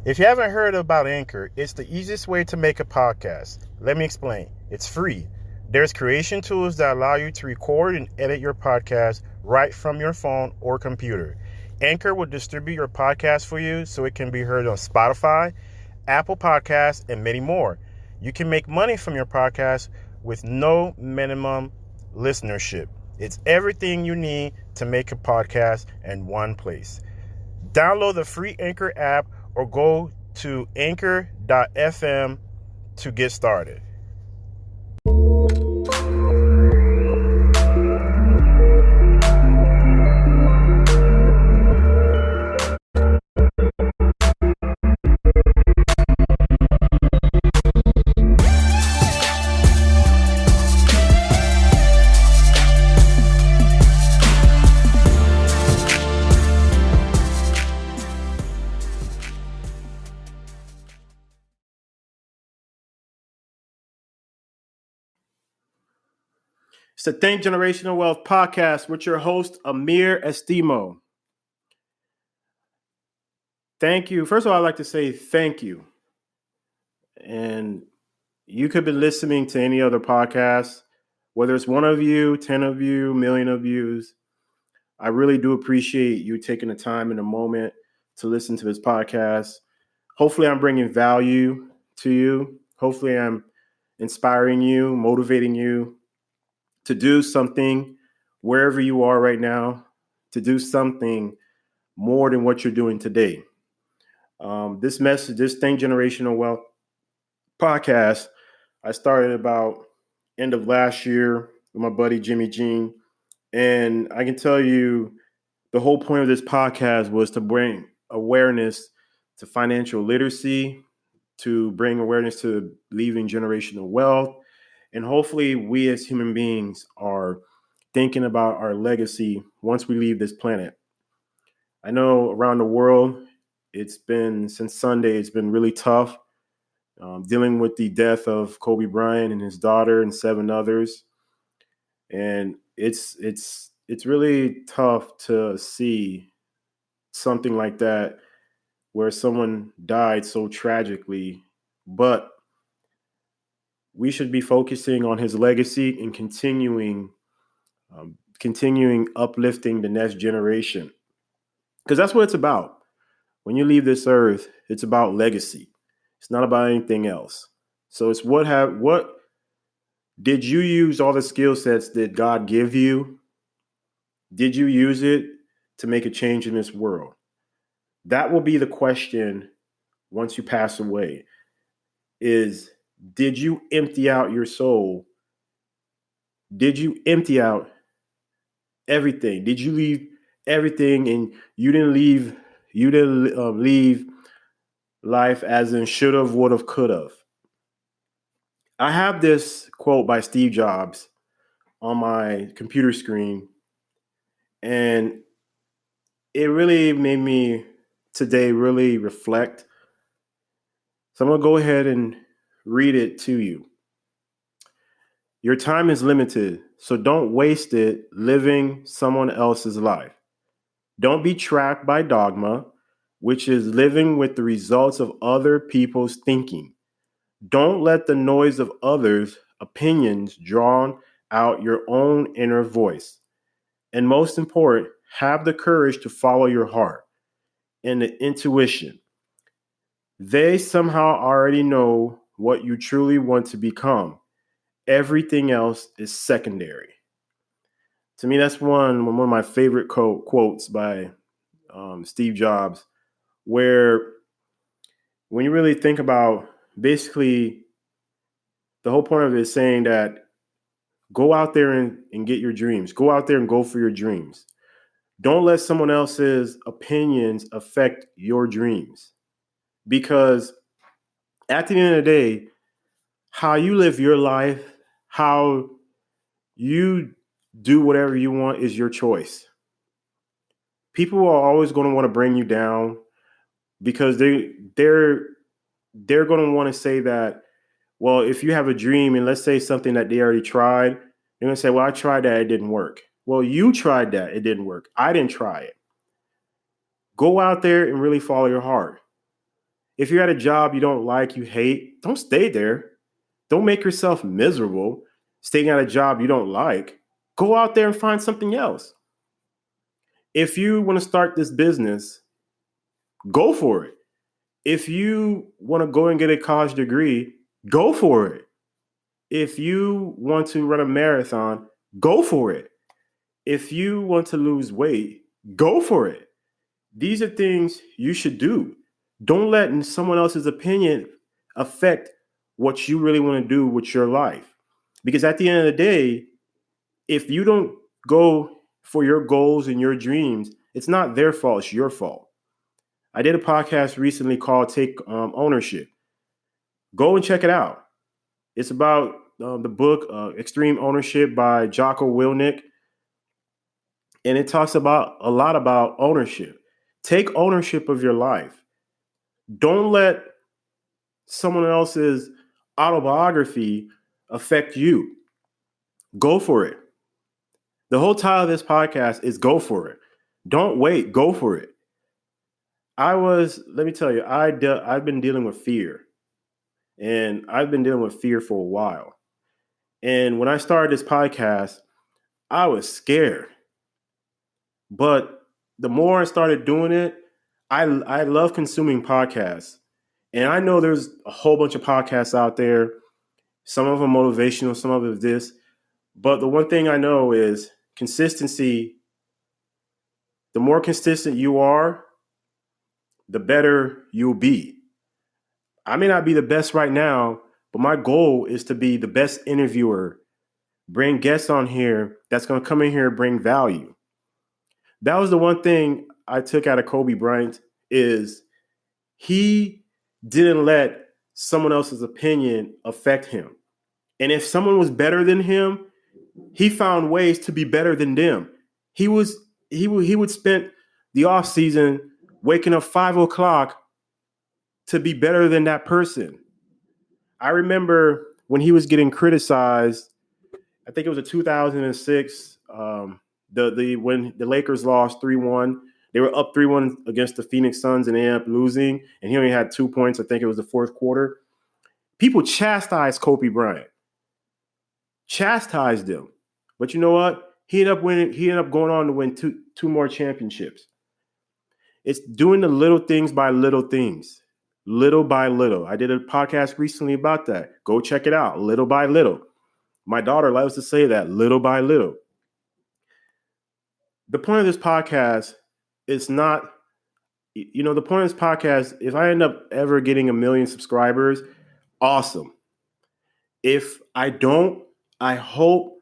If you haven't heard about Anchor, it's the easiest way to make a podcast. Let me explain. It's free. There's creation tools that allow you to record and edit your podcast right from your phone or computer. Anchor will distribute your podcast for you so it can be heard on Spotify, Apple Podcasts, and many more. You can make money from your podcast with no minimum listenership. It's everything you need to make a podcast in one place. Download the free Anchor app or go to anchor.fm to get started. It's the Think Generational Wealth podcast with your host, Amir Estimo. Thank you. First of all, I'd like to say thank you. And you could be listening to any other podcast, whether it's one of you, 10 of you, million of views. I really do appreciate you taking the time in a moment to listen to this podcast. Hopefully, I'm bringing value to you. Hopefully, I'm inspiring you, motivating you to do something wherever you are right now, to do something more than what you're doing today. This message, this Think Generational Wealth podcast, I started about end of last year with my buddy Jimmy Jean. And I can tell you the whole point of this podcast was to bring awareness to financial literacy, to bring awareness to leaving generational wealth. And hopefully we as human beings are thinking about our legacy once we leave this planet. I know around the world, since Sunday, it's been really tough dealing with the death of Kobe Bryant and his daughter and 7 others. And it's really tough to see something like that where someone died so tragically, but we should be focusing on his legacy and continuing uplifting the next generation. Because that's what it's about. When you leave this earth, it's about legacy. It's not about anything else. So it's what did you use all the skill sets that God give you? Did you use it to make a change in this world? That will be the question once you pass away, is did you empty out your soul? Did you empty out everything? Did you leave everything and you didn't leave life as in should have, would have, could have? I have this quote by Steve Jobs on my computer screen, and it really made me today really reflect. So I'm going to go ahead and read it to you. Your time is limited, so don't waste it living someone else's life. Don't be trapped by dogma, which is living with the results of other people's thinking. Don't let the noise of others' opinions drown out your own inner voice. And most important, have the courage to follow your heart and the intuition. They somehow already know what you truly want to become. Everything else is secondary. To me, that's one of my favorite quotes by Steve Jobs, where when you really think about basically the whole point of it is saying that go out there and get your dreams. Go out there and go for your dreams. Don't let someone else's opinions affect your dreams. Because at the end of the day, how you live your life, how you do whatever you want is your choice. People are always going to want to bring you down because they're going to want to say that, well, if you have a dream and let's say something that they already tried, they're going to say, well, I tried that, it didn't work. Well, you tried that, it didn't work. I didn't try it. Go out there and really follow your heart. If you're at a job you don't like, you hate, don't stay there. Don't make yourself miserable staying at a job you don't like. Go out there and find something else. If you want to start this business, go for it. If you want to go and get a college degree, go for it. If you want to run a marathon, go for it. If you want to lose weight, go for it. These are things you should do. Don't let someone else's opinion affect what you really want to do with your life. Because at the end of the day, if you don't go for your goals and your dreams, it's not their fault, it's your fault. I did a podcast recently called Take Ownership. Go and check it out. It's about the book Extreme Ownership by Jocko Willink. And it talks about a lot about ownership. Take ownership of your life. Don't let someone else's autobiography affect you. Go for it. The whole title of this podcast is Go For It. Don't wait. Go for it. Let me tell you, I've been dealing with fear. And I've been dealing with fear for a while. And when I started this podcast, I was scared. But the more I started doing it, I love consuming podcasts. And I know there's a whole bunch of podcasts out there. Some of them motivational, some of it this. But the one thing I know is consistency. The more consistent you are, the better you'll be. I may not be the best right now, but my goal is to be the best interviewer, bring guests on here that's going to come in here and bring value. That was the one thing I took out of Kobe Bryant is he didn't let someone else's opinion affect him. And if someone was better than him, he found ways to be better than them. He would spend the off season waking up 5 o'clock to be better than that person. I remember when he was getting criticized, I think it was a 2006, when the Lakers lost 3-1. They were up 3-1 against the Phoenix Suns and they ended up losing. And he only had 2 points. I think it was the fourth quarter. People chastised Kobe Bryant. Chastised him. But you know what? He ended up winning. He ended up going on to win two more championships. It's doing the little things by little things. Little by little. I did a podcast recently about that. Go check it out. Little by little. My daughter loves to say that. Little by little. The point of this podcast is not, the point of this podcast, if I end up ever getting 1 million subscribers, awesome. If I don't, I hope,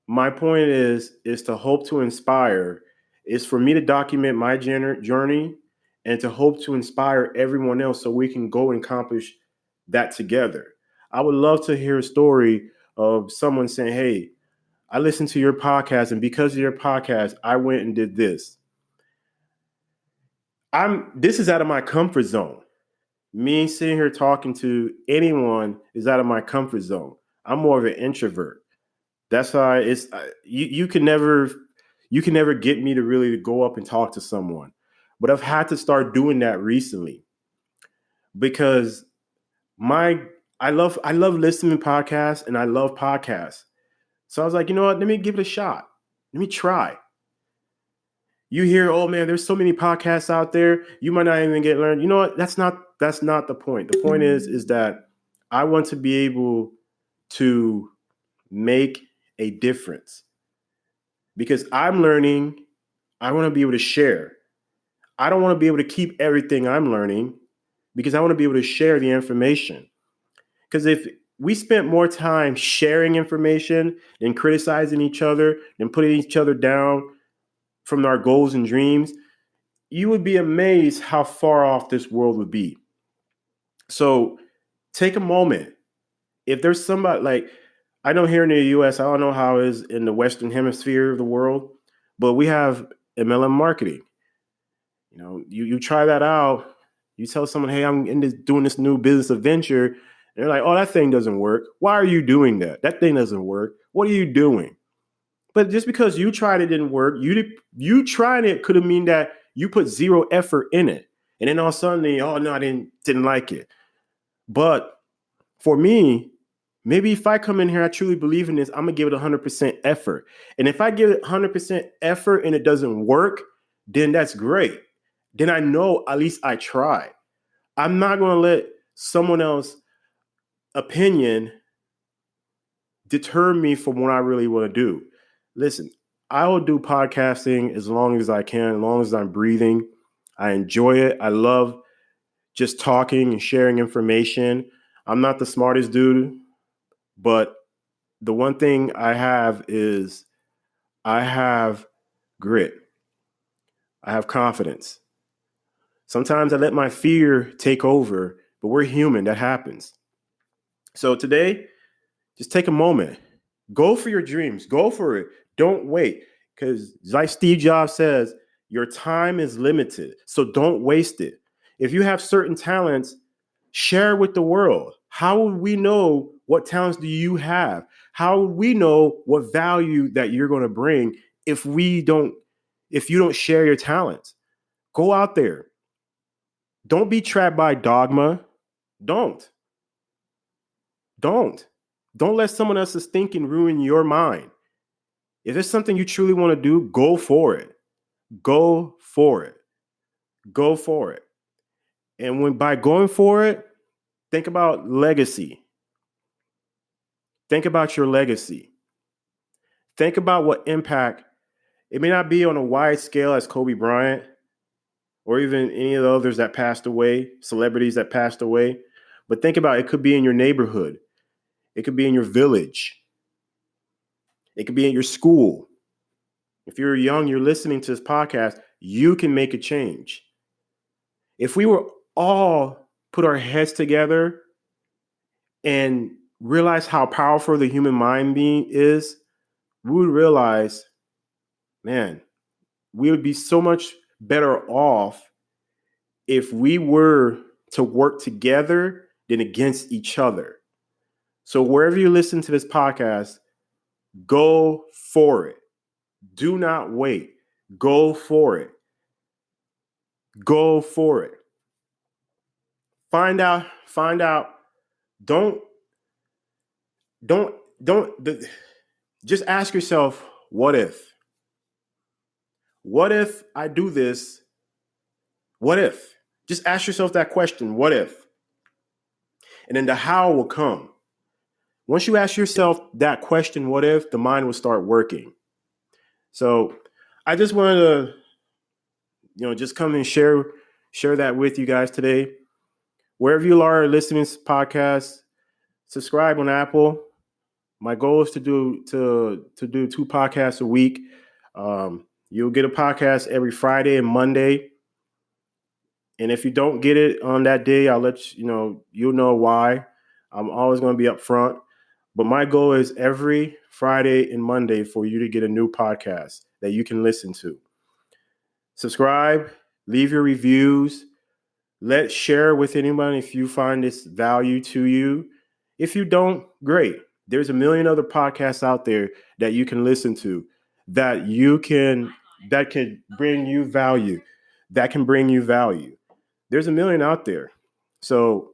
my point is to hope to inspire, is for me to document my journey and to hope to inspire everyone else so we can go and accomplish that together. I would love to hear a story of someone saying, hey, I listened to your podcast, and because of your podcast, I went and did this. This is out of my comfort zone. Me sitting here talking to anyone is out of my comfort zone. I'm more of an introvert. That's why you can never get me to really go up and talk to someone. But I've had to start doing that recently because I love listening to podcasts and I love podcasts. So I was like, you know what? Let me give it a shot. Let me try. You hear, oh man, there's so many podcasts out there. You might not even get learned. You know what? That's not the point. The point is that I want to be able to make a difference because I'm learning. I want to be able to share. I don't want to be able to keep everything I'm learning because I want to be able to share the information. Because if we spent more time sharing information than criticizing each other, than putting each other down from our goals and dreams, you would be amazed how far off this world would be. So take a moment. If there's somebody like, I know here in the US, I don't know how it is in the Western hemisphere of the world, but we have MLM marketing. You try that out. You tell someone, hey, I'm doing this new business adventure. And they're like, oh, that thing doesn't work. Why are you doing that? That thing doesn't work. What are you doing? But just because you tried it didn't work, you trying it could have mean that you put zero effort in it. And then all of a sudden, oh no, I didn't like it. But for me, maybe if I come in here, I truly believe in this, I'm gonna give it 100% effort. And if I give it 100% effort and it doesn't work, then that's great. Then I know at least I tried. I'm not gonna let someone else's opinion deter me from what I really want to do. Listen, I will do podcasting as long as I can, as long as I'm breathing. I enjoy it. I love just talking and sharing information. I'm not the smartest dude, but the one thing I have is I have grit. I have confidence. Sometimes I let my fear take over, but we're human. That happens. So today, just take a moment. Go for your dreams. Go for it. Don't wait. Because like Steve Jobs says, your time is limited. So don't waste it. If you have certain talents, share with the world. How would we know what talents do you have? How would we know what value that you're going to bring if you don't share your talents? Go out there. Don't be trapped by dogma. Don't. Don't let someone else's thinking ruin your mind. If it's something you truly want to do, go for it. Go for it. Go for it. And by going for it, think about legacy. Think about your legacy. Think about what impact. It may not be on a wide scale as Kobe Bryant or even any of the others that passed away, celebrities that passed away, but think about it could be in your neighborhood. It could be in your village. It could be in your school. If you're young, you're listening to this podcast, you can make a change. If we were all put our heads together and realize how powerful the human mind being is, we would realize, man, we would be so much better off if we were to work together than against each other. So wherever you listen to this podcast, go for it. Do not wait. Go for it. Go for it. Find out. Don't just ask yourself, what if? What if I do this? What if? Just ask yourself that question, what if? And then the how will come. Once you ask yourself that question, what if, the mind will start working. So I just wanted to, just come and share that with you guys today. Wherever you are listening to podcasts, subscribe on Apple. My goal is to do 2 podcasts a week. You'll get a podcast every Friday and Monday. And if you don't get it on that day, I'll let you know. You'll know why. I'm always going to be upfront. But my goal is every Friday and Monday for you to get a new podcast that you can listen to. Subscribe, leave your reviews. Let's share with anyone if you find this value to you. If you don't, great. There's a million other podcasts out there that you can listen to that can bring you value. There's a million out there. So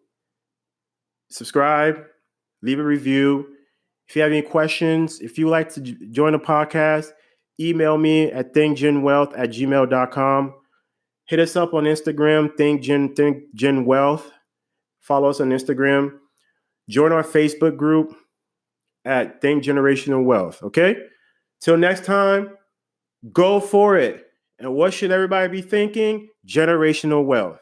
subscribe, leave a review. If you have any questions, if you like to join the podcast, email me at thinkgenwealth@gmail.com. Hit us up on Instagram, thinkgenwealth. Follow us on Instagram. Join our Facebook group at Think Generational Wealth, okay? Till next time, go for it. And what should everybody be thinking? Generational wealth.